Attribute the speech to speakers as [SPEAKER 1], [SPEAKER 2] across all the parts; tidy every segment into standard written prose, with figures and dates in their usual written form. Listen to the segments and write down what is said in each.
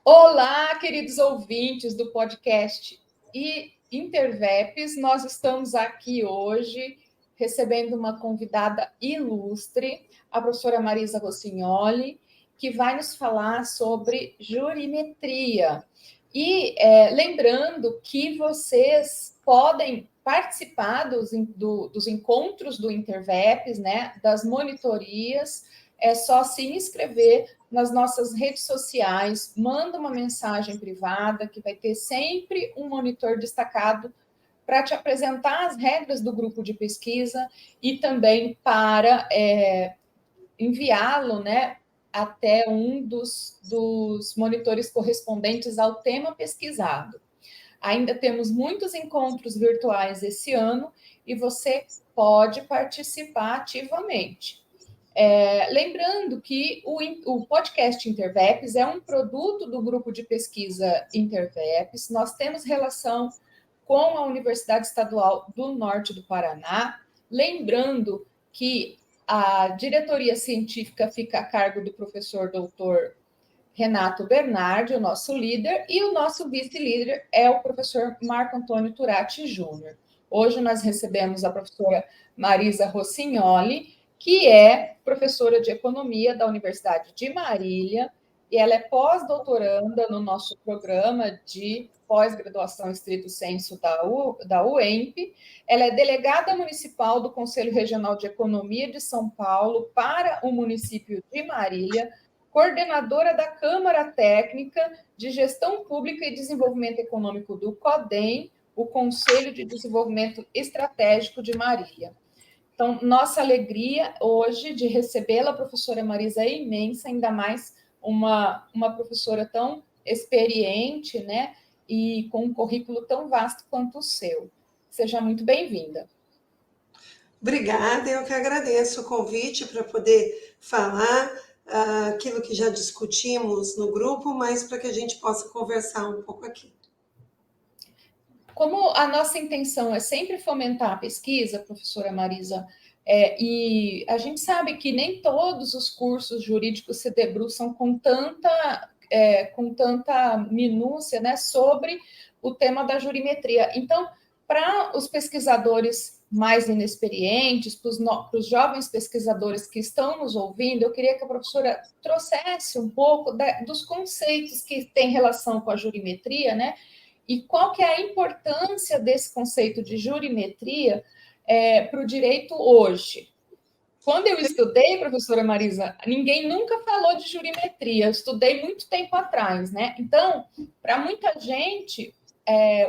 [SPEAKER 1] Olá, queridos ouvintes do podcast Interveps. Nós estamos aqui hoje recebendo uma convidada ilustre, a professora Marisa Rossignoli, que vai nos falar sobre jurimetria. E lembrando que vocês podem participar dos encontros do Interveps, né, das monitorias. É só se inscrever nas nossas redes sociais, manda uma mensagem privada, que vai ter sempre um monitor destacado para te apresentar as regras do grupo de pesquisa e também para enviá-lo, né, até um dos monitores correspondentes ao tema pesquisado. Ainda temos muitos encontros virtuais esse ano e você pode participar ativamente. Lembrando que o podcast Interveps é um produto do grupo de pesquisa Interveps. Nós temos relação com a Universidade Estadual do Norte do Paraná. Lembrando que a diretoria científica fica a cargo do professor doutor Renato Bernardi, o nosso líder, e o nosso vice-líder é o professor Marco Antônio Turati Júnior. Hoje nós recebemos a professora Marisa Rossignoli, que é professora de Economia da Universidade de Marília, e ela é pós-doutoranda no nosso programa de pós-graduação estrito sensu da UEMP. Ela é delegada municipal do Conselho Regional de Economia de São Paulo para o município de Marília, coordenadora da Câmara Técnica de Gestão Pública e Desenvolvimento Econômico do CODEM, o Conselho de Desenvolvimento Estratégico de Marília. Então, nossa alegria hoje de recebê-la, a professora Marisa, é imensa, ainda mais uma professora tão experiente, né, e com um currículo tão vasto quanto o seu. Seja muito bem-vinda.
[SPEAKER 2] Obrigada, eu que agradeço o convite para poder falar aquilo que já discutimos no grupo, mas para que a gente possa conversar um pouco aqui.
[SPEAKER 1] Como a nossa intenção é sempre fomentar a pesquisa, professora Marisa, e a gente sabe que nem todos os cursos jurídicos se debruçam com tanta minúcia, né, sobre o tema da jurimetria. Então, para os pesquisadores mais inexperientes, para os jovens pesquisadores que estão nos ouvindo, eu queria que a professora trouxesse um pouco dos conceitos que têm relação com a jurimetria, né? E qual que é a importância desse conceito de jurimetria para o direito hoje? Quando eu estudei, professora Marisa, ninguém nunca falou de jurimetria. Eu estudei muito tempo atrás, né? Então, para muita gente,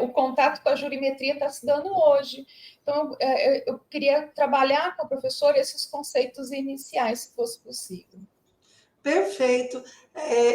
[SPEAKER 1] o contato com a jurimetria está se dando hoje. Então, eu queria trabalhar com a professora esses conceitos iniciais, se fosse possível.
[SPEAKER 2] Perfeito.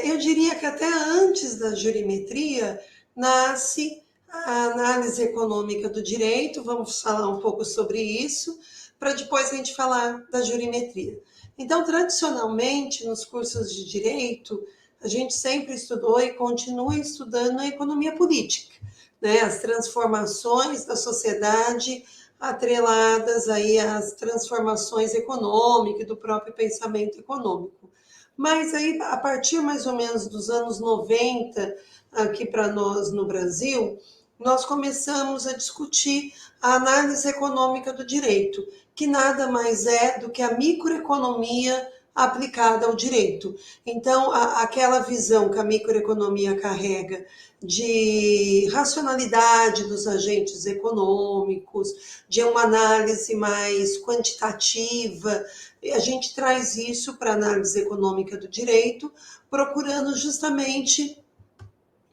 [SPEAKER 2] Eu diria que até antes da jurimetria nasce a análise econômica do direito, vamos falar um pouco sobre isso, para depois a gente falar da jurimetria. Então, tradicionalmente, nos cursos de direito, a gente sempre estudou e continua estudando a economia política, né? As transformações da sociedade atreladas aí às transformações econômicas e do próprio pensamento econômico. Mas aí, a partir mais ou menos dos anos 90, aqui para nós no Brasil, nós começamos a discutir a análise econômica do direito, que nada mais é do que a microeconomia aplicada ao direito. Então, aquela visão que a microeconomia carrega de racionalidade dos agentes econômicos, de uma análise mais quantitativa, a gente traz isso para a análise econômica do direito, procurando justamente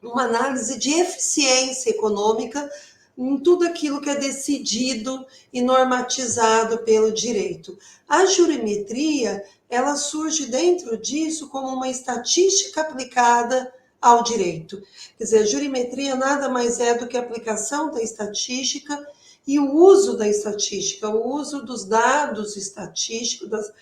[SPEAKER 2] uma análise de eficiência econômica em tudo aquilo que é decidido e normatizado pelo direito. A jurimetria, ela surge dentro disso como uma estatística aplicada ao direito. Quer dizer, a jurimetria nada mais é do que a aplicação da estatística e o uso da estatística, o uso dos dados estatísticos,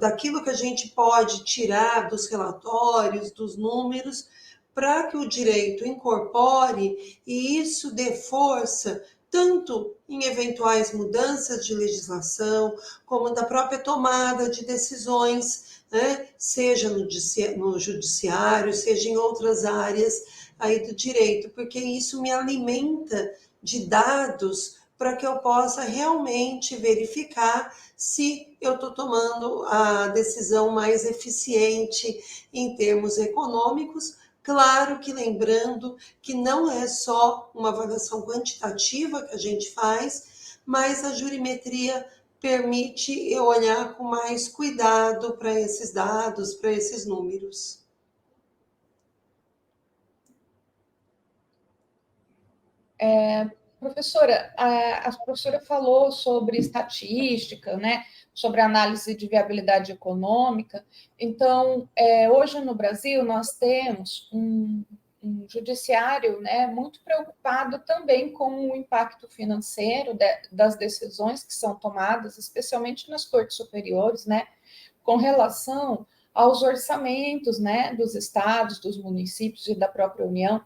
[SPEAKER 2] daquilo que a gente pode tirar dos relatórios, dos números, para que o direito incorpore e isso dê força tanto em eventuais mudanças de legislação, como na própria tomada de decisões né? Seja no judiciário, seja em outras áreas aí do direito, porque isso me alimenta de dados para que eu possa realmente verificar se eu estou tomando a decisão mais eficiente em termos econômicos. Claro que lembrando que não é só uma avaliação quantitativa que a gente faz, mas a jurimetria permite eu olhar com mais cuidado para esses dados, para esses números.
[SPEAKER 1] Professora, a professora falou sobre estatística, né, sobre análise de viabilidade econômica. Então, hoje no Brasil, nós temos um judiciário, né, muito preocupado também com o impacto financeiro das decisões que são tomadas, especialmente nas cortes superiores, né, com relação aos orçamentos, né, dos estados, dos municípios e da própria União,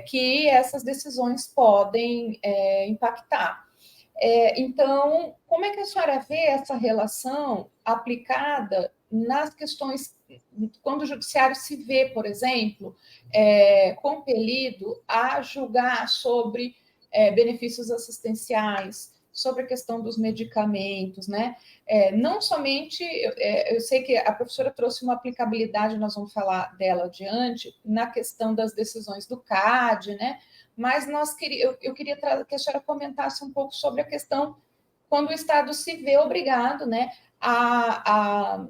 [SPEAKER 1] que essas decisões podem impactar. Então, como é que a senhora vê essa relação aplicada nas questões, quando o judiciário se vê, por exemplo, compelido a julgar sobre benefícios assistenciais, sobre a questão dos medicamentos, né? Não somente, eu sei que a professora trouxe uma aplicabilidade, nós vamos falar dela adiante, na questão das decisões do CAD, né? Mas eu queria que a senhora comentasse um pouco sobre a questão quando o Estado se vê obrigado, né, a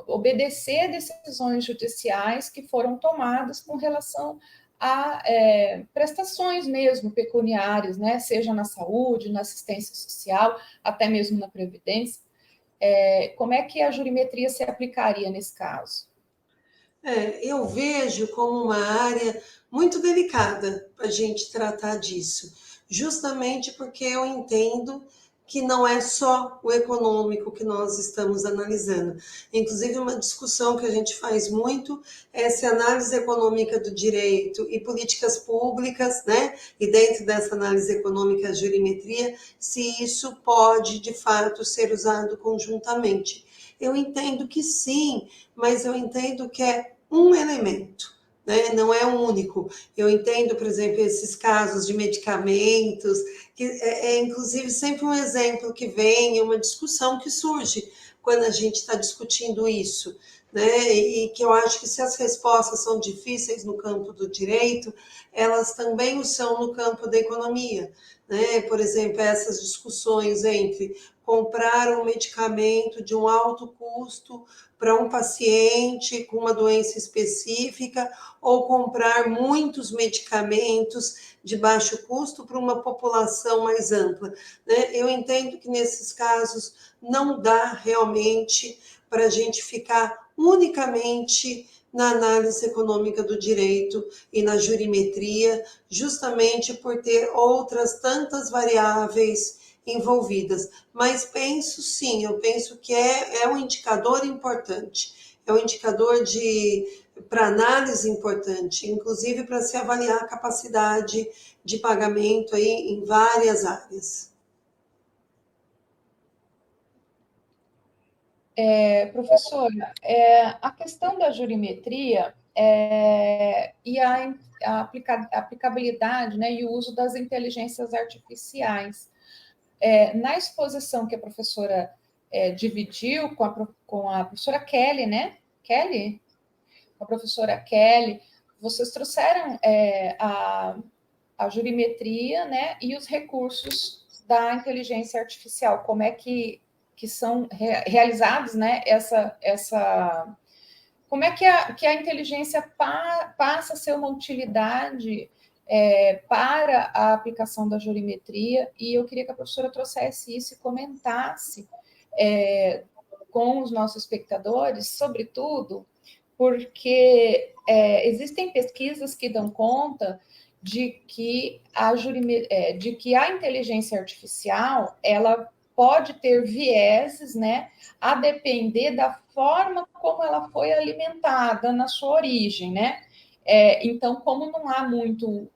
[SPEAKER 1] obedecer decisões judiciais que foram tomadas com relação a prestações mesmo pecuniárias, né, seja na saúde, na assistência social, até mesmo na previdência. Como é que a jurimetria se aplicaria nesse caso?
[SPEAKER 2] Eu vejo como uma área muito delicada para a gente tratar disso, justamente porque eu entendo que não é só o econômico que nós estamos analisando. Inclusive, uma discussão que a gente faz muito é se a análise econômica do direito e políticas públicas, né? E dentro dessa análise econômica, a jurimetria, se isso pode, de fato, ser usado conjuntamente. Eu entendo que sim, mas eu entendo que é um elemento, né? Não é o único. Eu entendo, por exemplo, esses casos de medicamentos, que inclusive sempre um exemplo que vem, uma discussão que surge quando a gente está discutindo isso, né? E que eu acho que se as respostas são difíceis no campo do direito, elas também o são no campo da economia, né? Por exemplo, essas discussões entre comprar um medicamento de um alto custo para um paciente com uma doença específica ou comprar muitos medicamentos de baixo custo para uma população mais ampla, né? Eu entendo que nesses casos não dá realmente para a gente ficar unicamente na análise econômica do direito e na jurimetria, justamente por ter outras tantas variáveis envolvidas. Mas penso sim, eu penso que é um indicador importante, é um indicador para análise importante, inclusive para se avaliar a capacidade de pagamento aí em várias áreas.
[SPEAKER 1] Professora, a questão da jurimetria e a aplicabilidade, né, e o uso das inteligências artificiais. Na exposição que a professora dividiu com a professora Kelly, né? Kelly? Com a professora Kelly, vocês trouxeram a jurimetria, né, e os recursos da inteligência artificial, como é que são realizados, né, como é que a inteligência passa a ser uma utilidade para a aplicação da jurimetria, e eu queria que a professora trouxesse isso e comentasse com os nossos espectadores, sobretudo, porque existem pesquisas que dão conta de que a inteligência artificial ela pode ter vieses, né, a depender da forma como ela foi alimentada na sua origem, né? Então, como não há muito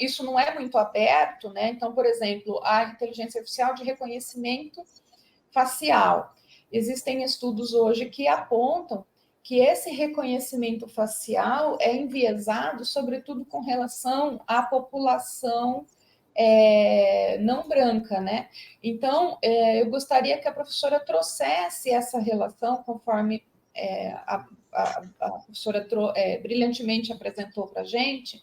[SPEAKER 1] isso não é muito aberto, né? Então, por exemplo, a inteligência artificial de reconhecimento facial. existem estudos hoje que apontam que esse reconhecimento facial é enviesado, sobretudo com relação à população não branca, né? Então, eu gostaria que a professora trouxesse essa relação, conforme a professora brilhantemente apresentou para a gente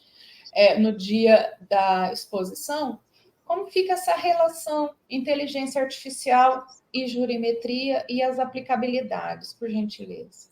[SPEAKER 1] no dia da exposição, como fica essa relação inteligência artificial e jurimetria e as aplicabilidades, por gentileza.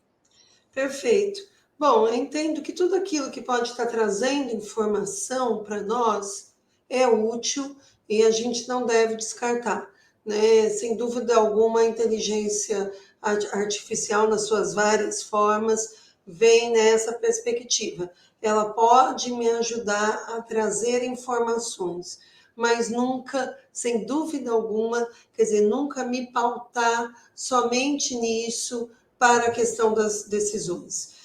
[SPEAKER 2] Perfeito. Bom, eu entendo que tudo aquilo que pode estar trazendo informação para nós é útil e a gente não deve descartar, né? Sem dúvida alguma, a inteligência artificial, nas suas várias formas, vem nessa perspectiva. Ela pode me ajudar a trazer informações, mas nunca, sem dúvida alguma, quer dizer, nunca me pautar somente nisso para a questão das decisões.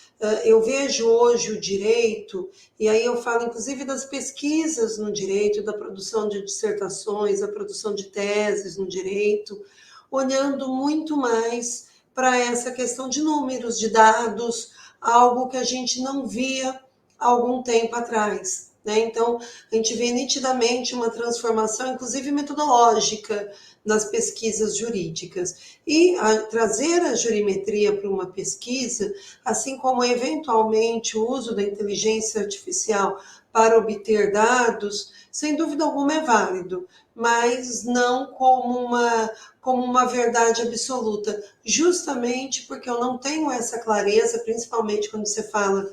[SPEAKER 2] Eu vejo hoje o direito, e aí eu falo inclusive das pesquisas no direito, da produção de dissertações, da produção de teses no direito, olhando muito mais para essa questão de números, de dados, algo que a gente não via há algum tempo atrás, né? Então, a gente vê nitidamente uma transformação, inclusive metodológica, nas pesquisas jurídicas. E trazer a jurimetria para uma pesquisa, assim como eventualmente o uso da inteligência artificial para obter dados, sem dúvida alguma é válido, mas não como uma verdade absoluta, justamente porque eu não tenho essa clareza, principalmente quando você fala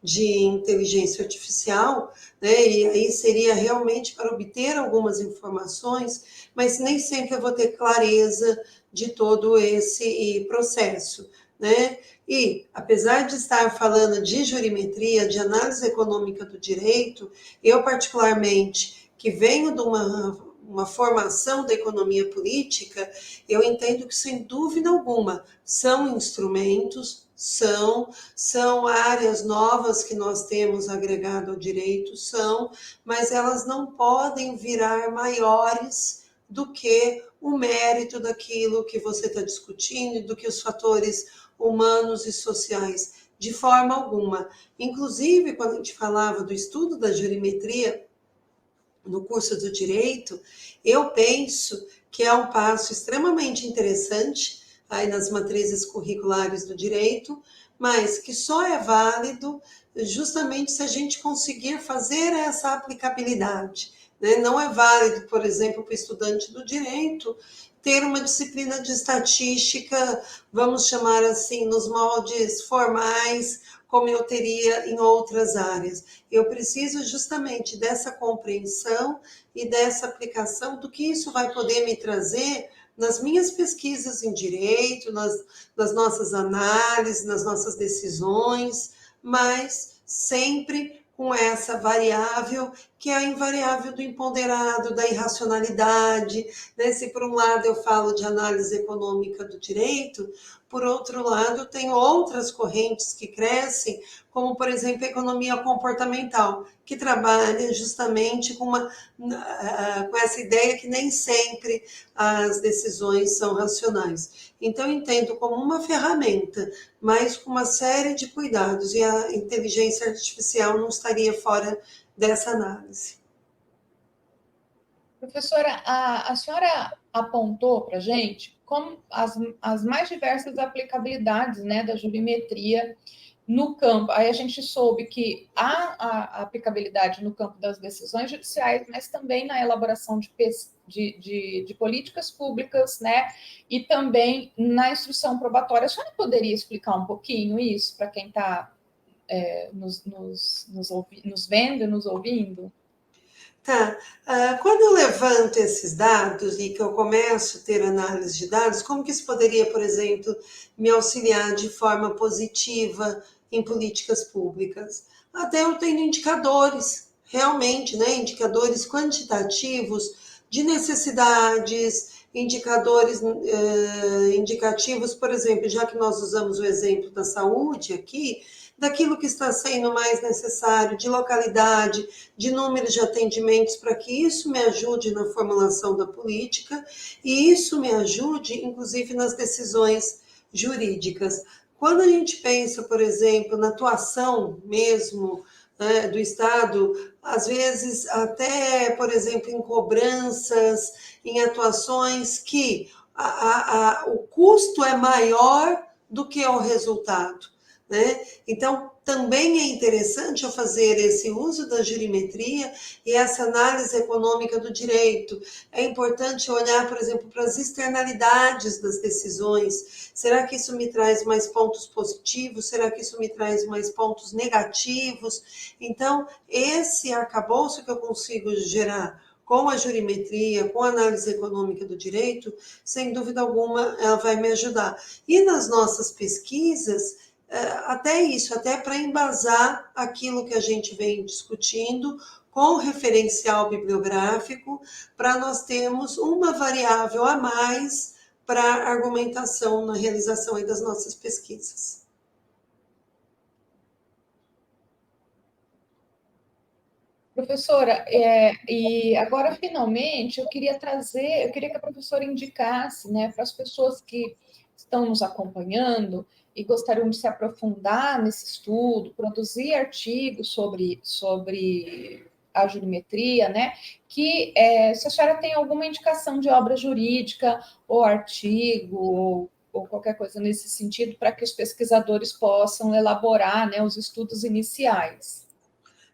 [SPEAKER 2] de inteligência artificial, né? E aí seria realmente para obter algumas informações, mas nem sempre eu vou ter clareza de todo esse processo, né? E, apesar de estar falando de jurimetria, de análise econômica do direito, eu particularmente, que venho de uma formação da economia política, eu entendo que, sem dúvida alguma, são instrumentos, são áreas novas que nós temos agregado ao direito, mas elas não podem virar maiores do que o mérito daquilo que você está discutindo, do que os fatores humanos e sociais, de forma alguma. Inclusive, quando a gente falava do estudo da jurimetria no curso do direito, eu penso que é um passo extremamente interessante aí nas matrizes curriculares do direito, mas que só é válido justamente se a gente conseguir fazer essa aplicabilidade, né? Não é válido, por exemplo, para o estudante do direito ter uma disciplina de estatística, vamos chamar assim, nos moldes formais, como eu teria em outras áreas. Eu preciso justamente dessa compreensão e dessa aplicação do que isso vai poder me trazer nas minhas pesquisas em direito, nas nossas análises, nas nossas decisões, mas sempre com essa variável, que é a invariável do imponderado, da irracionalidade, né? Se por um lado eu falo de análise econômica do direito, por outro lado, tem outras correntes que crescem, como, por exemplo, a economia comportamental, que trabalha justamente com essa ideia que nem sempre as decisões são racionais. Então, eu entendo como uma ferramenta, mas com uma série de cuidados, e a inteligência artificial não estaria fora dessa análise.
[SPEAKER 1] Professora, a senhora apontou para a gente como as mais diversas aplicabilidades, né, da jurimetria no campo. Aí a gente soube que há a aplicabilidade no campo das decisões judiciais, mas também na elaboração de políticas públicas, né, e também na instrução probatória. A senhora poderia explicar um pouquinho isso para quem está nos vendo e nos ouvindo?
[SPEAKER 2] Tá. Quando eu levanto esses dados e que eu começo a ter análise de dados, como que isso poderia, por exemplo, me auxiliar de forma positiva em políticas públicas? Até eu tenho indicadores, realmente, né? Indicadores quantitativos de necessidades, indicadores indicativos, por exemplo, já que nós usamos o exemplo da saúde aqui, daquilo que está sendo mais necessário, de localidade, de número de atendimentos, para que isso me ajude na formulação da política e isso me ajude, inclusive, nas decisões jurídicas. Quando a gente pensa, por exemplo, na atuação mesmo, né, do Estado, às vezes até, por exemplo, em cobranças, em atuações que o custo é maior do que o resultado, né? Então, também é interessante eu fazer esse uso da jurimetria e essa análise econômica do direito. É importante olhar, por exemplo, para as externalidades das decisões. Será que isso me traz mais pontos positivos? Será que isso me traz mais pontos negativos? Então, esse arcabouço que eu consigo gerar com a jurimetria, com a análise econômica do direito, sem dúvida alguma, ela vai me ajudar. E nas nossas pesquisas, até isso, até para embasar aquilo que a gente vem discutindo com referencial bibliográfico, para nós termos uma variável a mais para argumentação na realização das nossas pesquisas.
[SPEAKER 1] Professora, e agora finalmente eu queria que a professora indicasse, né, para as pessoas que estão nos acompanhando e gostariam de se aprofundar nesse estudo, produzir artigos sobre a jurimetria, né, que se a senhora tem alguma indicação de obra jurídica ou artigo ou qualquer coisa nesse sentido para que os pesquisadores possam elaborar, né, os estudos iniciais.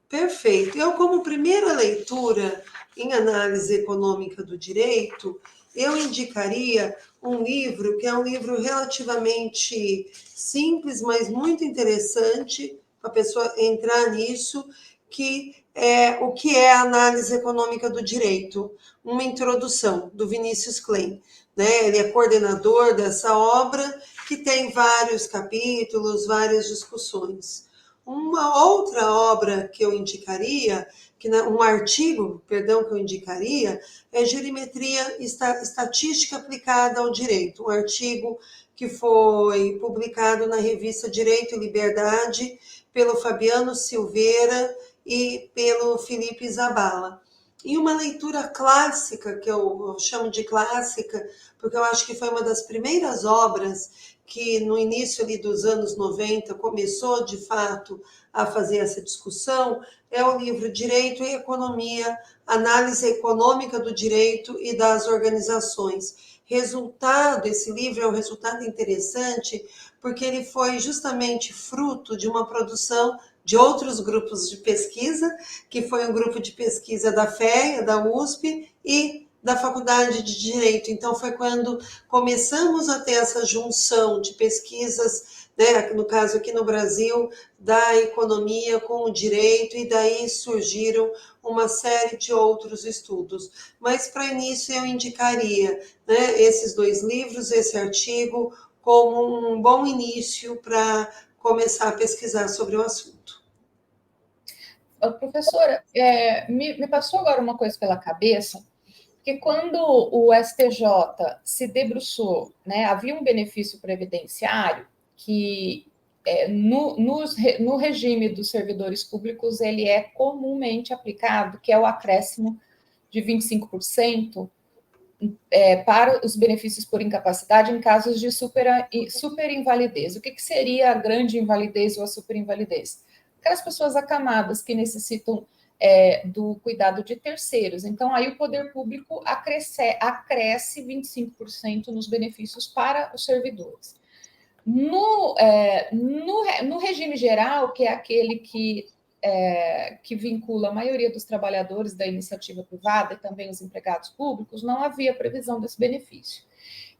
[SPEAKER 2] Perfeito. Eu, como primeira leitura em análise econômica do direito, eu indicaria um livro que é um livro relativamente simples, mas muito interessante para a pessoa entrar nisso, que é o que é a análise econômica do direito, uma introdução do Vinícius Klein. Né? Ele é coordenador dessa obra, que tem vários capítulos, várias discussões. Uma outra obra que eu indicaria, um artigo, perdão, que eu indicaria, é Jurimetria Estatística Aplicada ao Direito, um artigo que foi publicado na revista Direito e Liberdade pelo Fabiano Silveira e pelo Felipe Zabala. E uma leitura clássica, que eu chamo de clássica, porque eu acho que foi uma das primeiras obras que no início ali dos anos 90 começou de fato a fazer essa discussão, é o livro Direito e Economia, Análise Econômica do Direito e das Organizações. Esse livro é um resultado interessante, porque ele foi justamente fruto de uma produção de outros grupos de pesquisa, que foi um grupo de pesquisa da FEA, da USP e da Faculdade de Direito. Então, foi quando começamos a ter essa junção de pesquisas, né, no caso aqui no Brasil, da economia com o direito, e daí surgiram uma série de outros estudos. Mas, para início, eu indicaria, né, esses dois livros, esse artigo, como um bom início para começar a pesquisar sobre o assunto.
[SPEAKER 1] Professora, me passou agora uma coisa pela cabeça, que quando o STJ se debruçou, né, havia um benefício previdenciário que no regime dos servidores públicos ele é comumente aplicado, que é o acréscimo de 25% para os benefícios por incapacidade em casos de superinvalidez. O que seria a grande invalidez ou a superinvalidez? Aquelas pessoas acamadas que necessitam do cuidado de terceiros. Então, aí o poder público acresce 25% nos benefícios para os servidores. No regime geral, que é aquele que vincula a maioria dos trabalhadores da iniciativa privada e também os empregados públicos, não havia previsão desse benefício.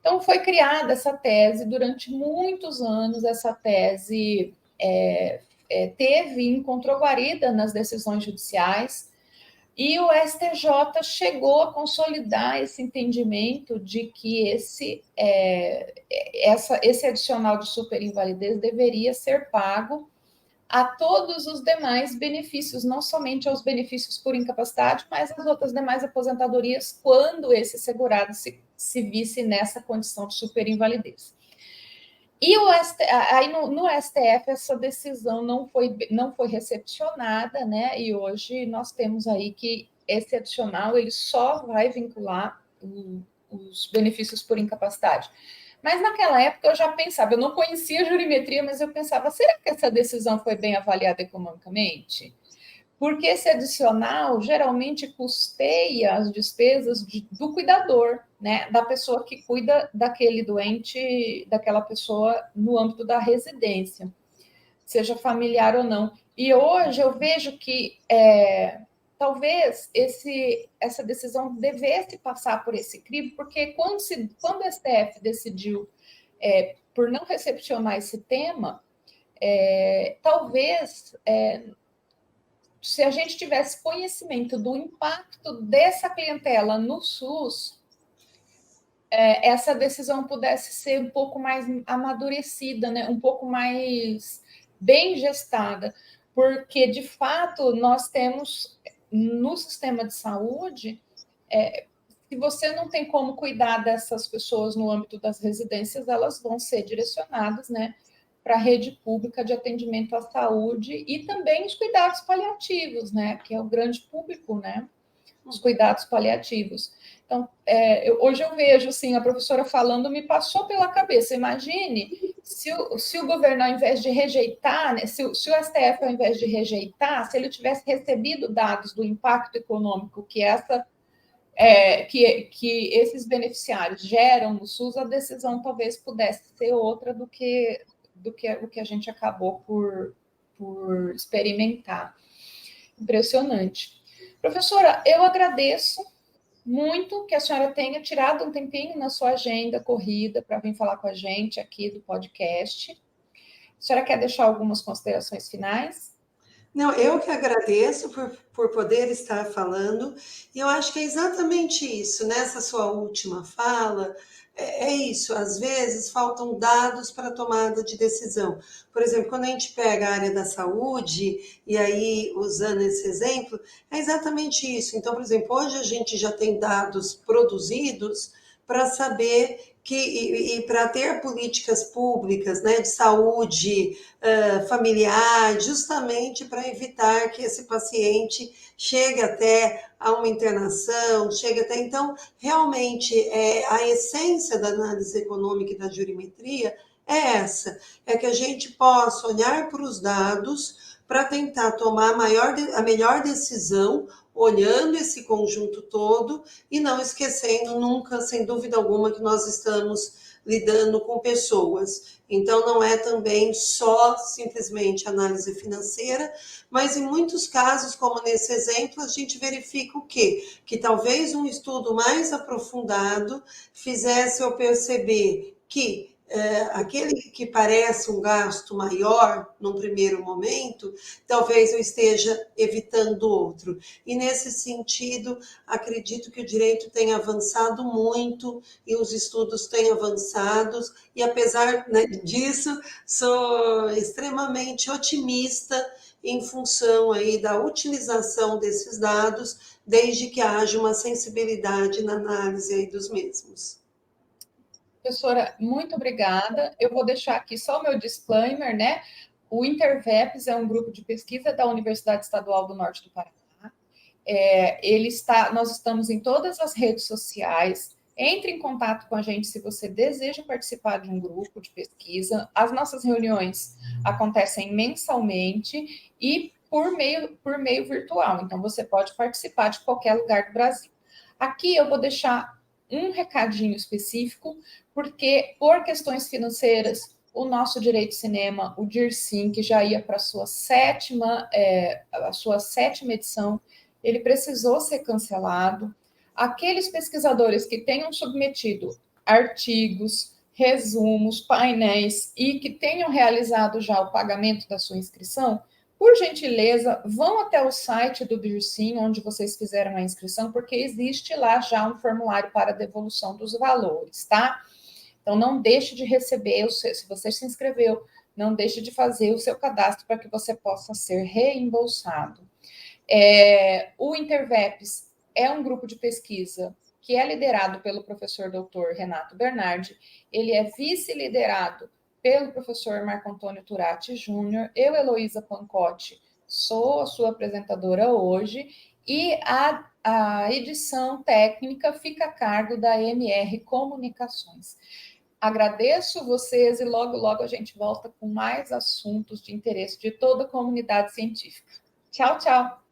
[SPEAKER 1] Então, foi criada essa tese durante muitos anos, essa tese encontrou guarida nas decisões judiciais, e o STJ chegou a consolidar esse entendimento de que esse adicional de superinvalidez deveria ser pago a todos os demais benefícios, não somente aos benefícios por incapacidade, mas às outras demais aposentadorias, quando esse segurado se visse nessa condição de superinvalidez. E aí no STF essa decisão não foi recepcionada, né? E hoje nós temos aí que esse adicional ele só vai vincular os benefícios por incapacidade. Mas naquela época eu já pensava, eu não conhecia a jurimetria, mas eu pensava, será que essa decisão foi bem avaliada economicamente? Porque esse adicional geralmente custeia as despesas do cuidador, né? Da pessoa que cuida daquele doente, daquela pessoa no âmbito da residência, seja familiar ou não. E hoje eu vejo que talvez essa decisão devesse passar por esse crivo, porque quando o STF decidiu por não recepcionar esse tema, talvez se a gente tivesse conhecimento do impacto dessa clientela no SUS, essa decisão pudesse ser um pouco mais amadurecida, né? Um pouco mais bem gestada, porque, de fato, nós temos no sistema de saúde, se você não tem como cuidar dessas pessoas no âmbito das residências, elas vão ser direcionadas, né, para a rede pública de atendimento à saúde e também os cuidados paliativos, né, que é o grande público, né, os cuidados paliativos. Então, hoje eu vejo, assim, a professora falando, me passou pela cabeça, imagine se o governo, ao invés de rejeitar, né, se o STF, ao invés de rejeitar, se ele tivesse recebido dados do impacto econômico que esses beneficiários geram no SUS, a decisão talvez pudesse ser outra do que o que a gente acabou por experimentar. Impressionante. Professora, eu agradeço muito que a senhora tenha tirado um tempinho na sua agenda corrida para vir falar com a gente aqui do podcast. A senhora quer deixar algumas considerações finais?
[SPEAKER 2] Não, eu que agradeço por poder estar falando, e eu acho que é exatamente isso, nessa sua última fala, é isso, às vezes faltam dados para a tomada de decisão. Por exemplo, quando a gente pega a área da saúde, e aí usando esse exemplo, é exatamente isso. Então, por exemplo, hoje a gente já tem dados produzidos para saber e para ter políticas públicas, né, de saúde familiar, justamente para evitar que esse paciente chegue até a uma internação, chegue até. Então, realmente, a essência da análise econômica e da jurimetria é essa, é que a gente possa olhar para os dados para tentar tomar a melhor decisão, olhando esse conjunto todo e não esquecendo nunca, sem dúvida alguma, que nós estamos lidando com pessoas. Então, não é também só simplesmente análise financeira, mas em muitos casos, como nesse exemplo, a gente verifica o quê? Que talvez um estudo mais aprofundado fizesse eu perceber que aquele que parece um gasto maior num primeiro momento, talvez eu esteja evitando outro. E nesse sentido, acredito que o direito tem avançado muito e os estudos têm avançado, e apesar, né, disso, sou extremamente otimista em função aí da utilização desses dados, desde que haja uma sensibilidade na análise aí dos mesmos.
[SPEAKER 1] Professora, muito obrigada. Eu vou deixar aqui só o meu disclaimer, né? O Interveps é um grupo de pesquisa da Universidade Estadual do Norte do Paraná. Nós estamos em todas as redes sociais. Entre em contato com a gente se você deseja participar de um grupo de pesquisa. As nossas reuniões acontecem mensalmente e por meio virtual. Então, você pode participar de qualquer lugar do Brasil. Aqui eu vou deixar um recadinho específico, porque por questões financeiras, o nosso Direito de Cinema, o DIRCIM, que já ia para a sua sétima edição, ele precisou ser cancelado. Aqueles pesquisadores que tenham submetido artigos, resumos, painéis e que tenham realizado já o pagamento da sua inscrição, por gentileza, vão até o site do DIRCIM, onde vocês fizeram a inscrição, porque existe lá já um formulário para devolução dos valores, tá? Então, não deixe de receber, se você se inscreveu, não deixe de fazer o seu cadastro para que você possa ser reembolsado. O Interveps é um grupo de pesquisa que é liderado pelo professor doutor Renato Bernardi, ele é vice-liderado pelo professor Marco Antônio Turati Júnior, eu, Heloísa Pancotti, sou a sua apresentadora hoje, e a edição técnica fica a cargo da MR Comunicações. Agradeço vocês e logo, logo a gente volta com mais assuntos de interesse de toda a comunidade científica. Tchau, tchau!